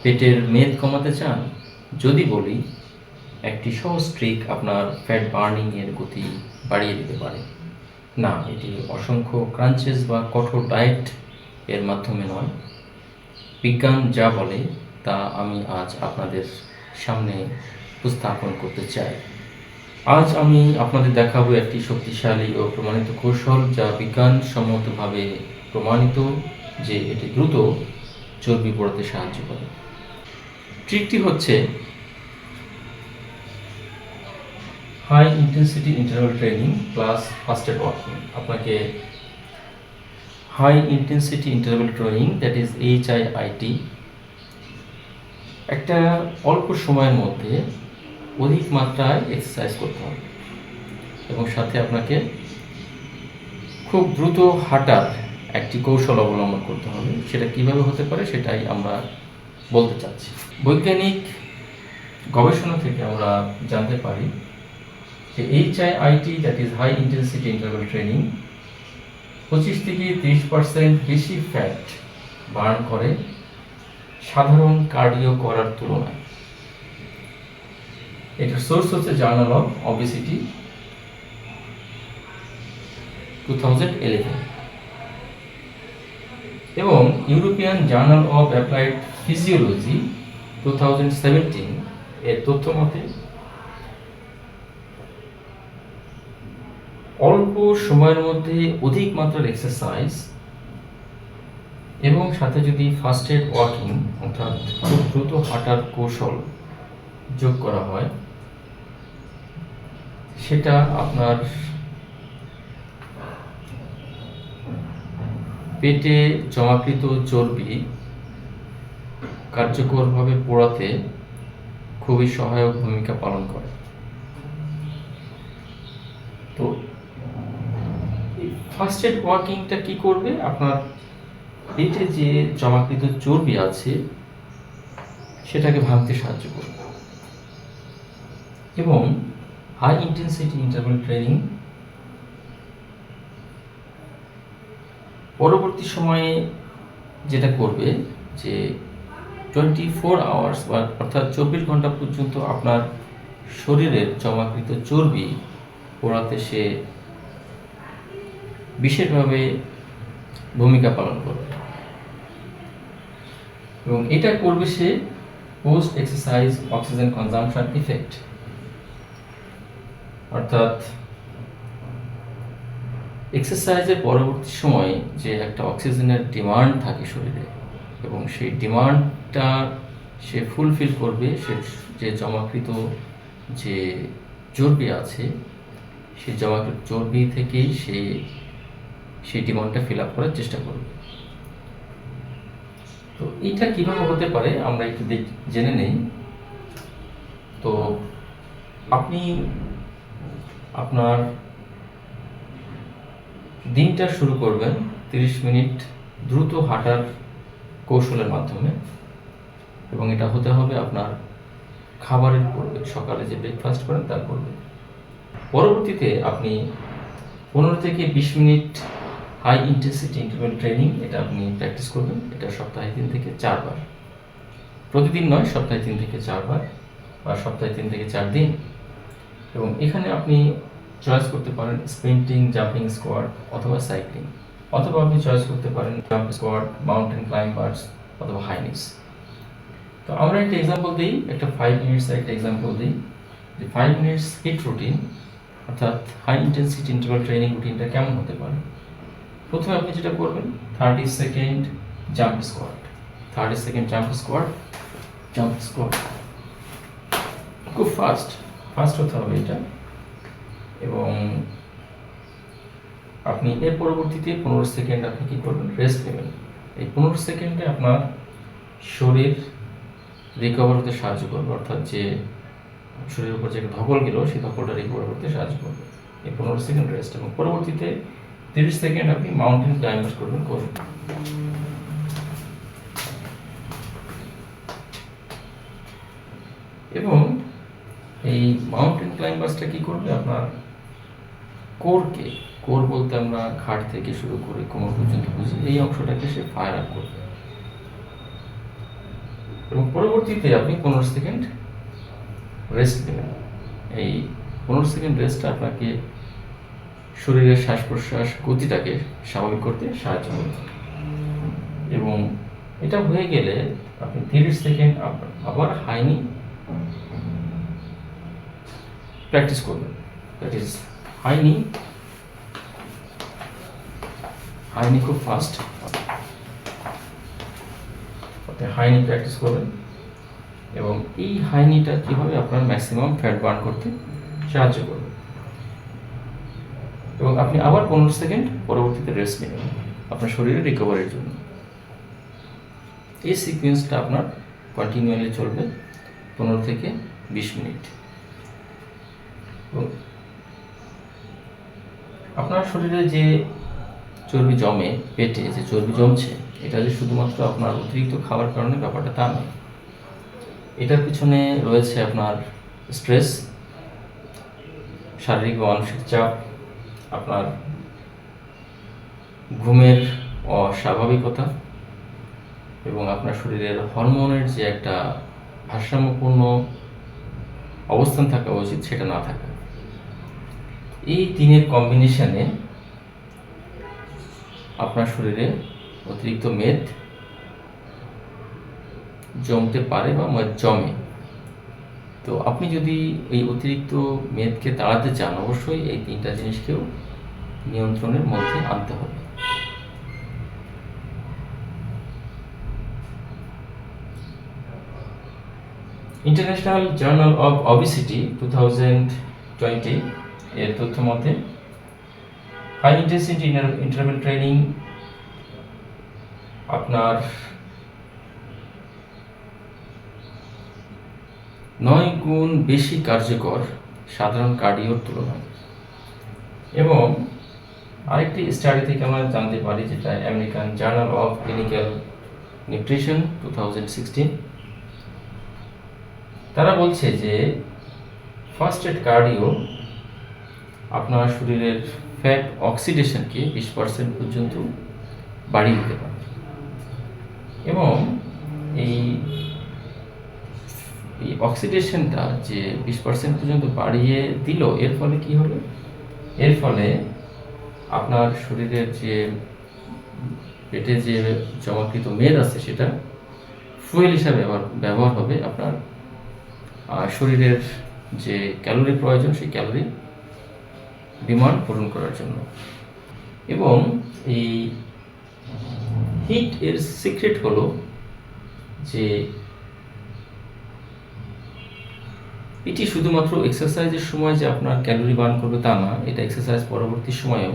পেটের মেদ কমাতে চান? যদি বলি, একটি সহজ ট্রিক আপনার ফ্যাট বার্নিংয়ের গতি বাড়িয়ে দিতে পারে। না, এটি অসংখ্য ক্রাঞ্চেস বা কঠোর ডায়েট এর মাধ্যমে নয়। বিজ্ঞান যা বলে তা আমি আজ আপনাদের সামনে উপস্থাপন করতে চাই। আজ আমি আপনাদের দেখাবো একটি শক্তিশালী ও প্রমাণিত কৌশল, যা বিজ্ঞানসম্মতভাবে প্রমাণিত যে এটি দ্রুত চর্বি পোড়াতে সাহায্য করে। ট্রিকটি হচ্ছে high intensity interval training plus fasted walking. আপনাকে high intensity interval training, that is HIIT, একটা অল্প সময়ের মধ্যে অধিক মাত্রায় এক্সারসাইজ করতে হবে এবং সাথে আপনাকে খুব দ্রুত হাঁটার একটি কৌশল অবলম্বন করতে হবে। সেটা কিভাবে হতে পারে সেটাই আমরা বলতে চাচ্ছি। বৈজ্ঞানিক গবেষণা থেকে আমরা জানতে পারি যে HIIT, that is high intensity interval training, 25 থেকে 30% বেশি ফ্যাট বার্ন করে সাধারণ কার্ডিও করার তুলনায়। এটার সোর্স হচ্ছে জার্নাল অফ ওবেসিটি 2011 এবং European journal of applied physiology 2017 এর তথ্য মতে অল্প সময়ের মধ্যে অধিক মাত্রার এক্সারসাইজ এবং সাথে যদি ফাস্টেড ওয়াকিং অর্থাৎ খুব দ্রুত হাঁটার কৌশল যোগ করা হয়, সেটা আপনার পেটে জমাকৃত চর্বি কার্যকরভাবে পোড়াতে খুবই সহায়ক ভূমিকা পালন করে। তো ফাস্টেড ওয়াকিংটা কি করবে? আপনার পেটে যে জমাকৃত চর্বি আছে সেটাকে ভাঙতে সাহায্য করবে এবং হাই ইন্টেন্সিটি ইন্টারভাল ট্রেনিং পরবর্তী সময়ে যেটা করবে যে 24 আওয়ার্স বা অর্থাৎ 24 ঘন্টা পর্যন্ত আপনার শরীরের জমাকৃত চর্বি পোড়াতে সে বিশেষভাবে ভূমিকা পালন করবে এবং এটা করবে সে post exercise oxygen consumption effect, অর্থাৎ এক্সারসাইজের পরবর্তী সময়ে যে একটা অক্সিজেনের ডিমান্ড থাকে শরীরে এবং সেই ডিমান্ডটা সে ফুলফিল করবে। সে যে জমাকৃত যে চর্বি আছে সেই জমাকৃত চর্বি থেকেই সেই ডিমান্ডটা ফিল আপ করার চেষ্টা করবে। তো এটা কিভাবে হতে পারে আমরা একটু জেনে নেই। তো আপনি আপনার দিনটা শুরু করবেন 30 মিনিট দ্রুত হাঁটার কৌশলের মাধ্যমে এবং এটা হতে হবে আপনার খাবারের পূর্বে, সকালে যে ব্রেকফাস্ট করেন তার পূর্বে। পরবর্তীতে আপনি 15 থেকে 20 minute high intensity interval training এটা আপনি প্র্যাকটিস করবেন। এটা সপ্তাহে 3 থেকে 4 বার, প্রতিদিন নয়, সপ্তাহে 3 থেকে 4 বার বা সপ্তাহে 3 থেকে 4 দিন। এবং এখানে আপনি চয়েস করতে পারেন স্প্রিন্টিং, জাম্পিং স্কোয়াড অথবা সাইক্লিং, অথবা আপনি চয়েস করতে পারেন জাম্প স্কোয়াড, মাউন্টেন ক্লাইম্বার্স অথবা হাই নিস। তো আমরা একটা এক্সাম্পল দিই, একটা 5 মিনিটসের একটা এক্সাম্পল দিই যে 5 মিনিটস হিট রুটিন অর্থাৎ হাই ইন্টেন্সিটি ইন্টারভাল ট্রেনিং রুটিনটা কেমন হতে পারে। প্রথমে আপনি যেটা করবেন 30 second jump squad, 30 second jump squad, খুব ফাস্ট হতে হবে এটা। এবং আপনি এর পরবর্তীতে 15 সেকেন্ড আপনি কী করবেন, রেস্ট নেবেন। এই 15 সেকেন্ডে আপনার শরীর রিকভার হতে সাহায্য করবে, অর্থাৎ যে শরীরের উপর যে ধকল গেল সেই ধকলটা রিকভার করতে সাহায্য করবে। এই 15 সেকেন্ড রেস্ট এবং পরবর্তীতে 30 সেকেন্ড আপনি মাউন্টেন ক্লাইম্বার্স করবেন। এবং এই মাউন্টেন ক্লাইম্বার্সটা কি করবে, আপনার কোর বলতে আমরা ঘাট থেকে শুরু করে কোমর পর্যন্ত বুঝি, এই অংশটাকে সে ফায়ার আপ করবে। এবং পরবর্তীতে আপনি 15 সেকেন্ড রেস্ট নেবেন। এই 15 সেকেন্ড রেস্টটা আপনাকে শরীরের শ্বাস প্রশ্বাস গতিটাকে স্বাভাবিক করতে সাহায্য করবে। এবং এটা হয়ে গেলে আপনি 30 সেকেন্ড আবার হাইনি প্র্যাকটিস করবেন। দ্যাট ইজ হাইনি খুব ফাস্ট আপনি হাইনি প্র্যাকটিস করবেন। এবং এই হাইনিটা কীভাবে আপনার ম্যাক্সিমাম ফ্যাট বার্ন করতে সাহায্য করবে। এবং আপনি আবার 15 সেকেন্ড পরবর্তীতে রেস্ট নেবেন আপনার শরীরের রিকভারির জন্য। এই সিকোয়েন্সটা আপনার কন্টিনিউয়ালি চলবে 15 থেকে 20 মিনিট। আপনার শরীরে যে চর্বি জমে, পেটে যে চর্বি জমছে, এটা যে শুধুমাত্র আপনার অতিরিক্ত খাওয়ার কারণে ব্যাপারটা তা নয়। এটার পিছনে রয়েছে আপনার স্ট্রেস, শারীরিক ও মানসিক চাপ, আপনার ঘুমের অস্বাভাবিকতা এবং আপনার শরীরের হরমোনের যে একটা ভারসাম্যপূর্ণ অবস্থান থাকা উচিত সেটা না থাকা। এই তিনের কম্বিনেশনে আপনার শরীরে অতিরিক্ত মেদ জমতে পারে বা মেদ জমে। তো আপনি যদি এই অতিরিক্ত মেদকে তাড়াতে চান, অবশ্যই এই তিনটা জিনিসকেও নিয়ন্ত্রণের মধ্যে আনতে হবে। ইন্টারন্যাশনাল জার্নাল অফ ওবেসিটি 2020 এর তথ্য মতে হাই ইন্টেন্সিটি ইন্টারভ্যাল ট্রেনিং আপনার 9 গুণ বেশি কার্যকর সাধারণ কার্ডিওর তুলনায়। এবং আরেকটি স্টাডি থেকে আমরা জানতে পারি, যেটা American journal of clinical nutrition 2016, তারা বলছে যে ফাস্টেড কার্ডিও আপনার শরীরের ফ্যাট অক্সিডেশনকে 20% পর্যন্ত বাড়িয়ে দিতে পারে। এবং এই অক্সিডেশনটা যে 20% পর্যন্ত বাড়িয়ে দিল, এর ফলে কি হলো? এর ফলে আপনার শরীরের যে পেটে যে জমাকৃত মেদ আছে সেটা ফুয়েল হিসাবে ব্যবহার হবে আপনার শরীরের যে ক্যালোরি প্রয়োজন সেই ক্যালোরি ডিমান্ড পূরণ করার জন্য। এবং এই হিট এর সিক্রেট হলো যে এটি শুধুমাত্র এক্সারসাইজের সময় যে আপনার ক্যালোরি বার্ন করবে তা না, এটা এক্সারসাইজ পরবর্তী সময়েও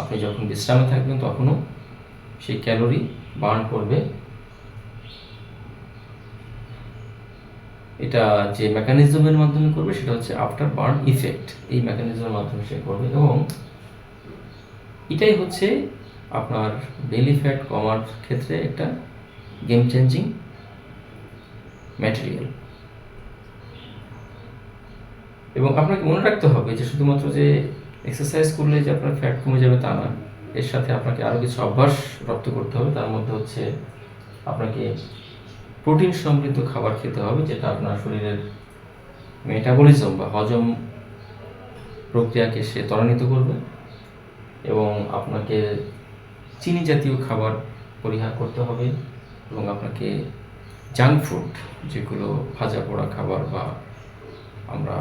আপনি যখন বিশ্রামে থাকবেন তখনও সেই ক্যালোরি বার্ন করবে। এটা যে মেকানিজমের মাধ্যমে করবে সেটা হচ্ছে আফটার বার্ন ইফেক্ট। এই মেকানিজমের মাধ্যমে সে করবে এবং এটাই হচ্ছে আপনার বেলি ফ্যাট কমার ক্ষেত্রে একটা গেম চেঞ্জিং ম্যাটেরিয়াল। এবং আপনাকে মনে রাখতে হবে যে শুধুমাত্র যে এক্সারসাইজ করলে যে আপনার ফ্যাট কমে যাবে তা না, এর সাথে আপনাকে আরও কিছু অভ্যাস রপ্ত করতে হবে। তার মধ্যে হচ্ছে আপনাকে প্রোটিন সমৃদ্ধ খাবার খেতে হবে, যেটা আপনার শরীরের মেটাবলিজম বা হজম প্রক্রিয়াকে সে ত্বরান্বিত করবে। এবং আপনাকে চিনি জাতীয় খাবার পরিহার করতে হবে এবং আপনাকে জাঙ্ক ফুড, যেগুলো ভাজা পোড়া খাবার বা আমরা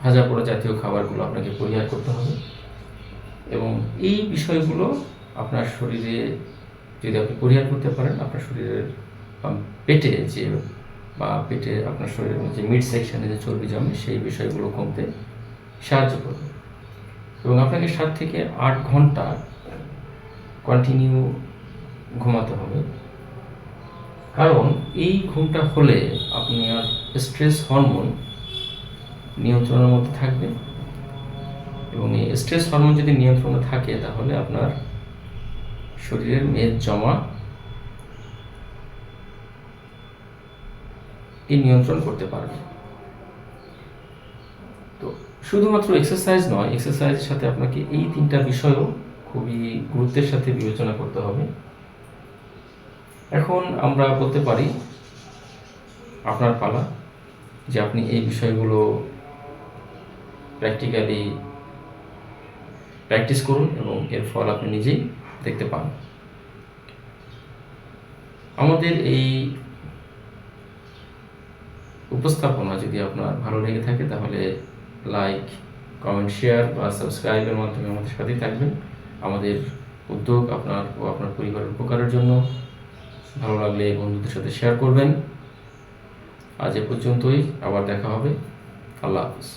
ভাজা পোড়া জাতীয় খাবারগুলো আপনাকে পরিহার করতে হবে। এবং এই বিষয়গুলো আপনার শরীরে যদি আপনি পরিহার করতে পারেন, আপনার শরীরের পেটে আপনার শরীরের যে মিড সেকশনে যে চর্বি জমে সেই বিষয়গুলো কমতে সাহায্য করবে। এবং আপনাকে 7 থেকে 8 ঘন্টা কন্টিনিউ ঘুমাতে হবে, কারণ এই ঘুমটা হলে আপনার স্ট্রেস হরমোন নিয়ন্ত্রণের মধ্যে থাকবে। এবং এই স্ট্রেস হরমোন যদি নিয়ন্ত্রণে থাকে তাহলে আপনার শরীরের মেদ জমা নিয়ন্ত্রণ করতে পারবে। তো শুধুমাত্র এক্সারসাইজ নয়, এক্সারসাইজের সাথে আপনাকে এই 3টা বিষয়ও খুবই গুরুত্বের সাথে বিবেচনা করতে হবে। এখন আমরা বলতে পারি আপনার পালা যে আপনি এই বিষয়গুলো প্র্যাকটিক্যালি প্র্যাকটিস করুন এবং এর ফল আপনি নিজেই দেখতে পান। আমাদের এই উপস্থাপনা যদি আপনার ভালো লেগে থাকে তাহলে লাইক, কমেন্ট, শেয়ার বা সাবস্ক্রাইবের মাধ্যমে আমাদের সাথেই থাকবেন। আমাদের উদ্যোগ আপনার ও আপনার পরিবারের উপকারের জন্য। ভালো লাগলে বন্ধুদের সাথে শেয়ার করবেন। আজ এ পর্যন্তই, আবার দেখা হবে। আল্লাহ হাফিজ।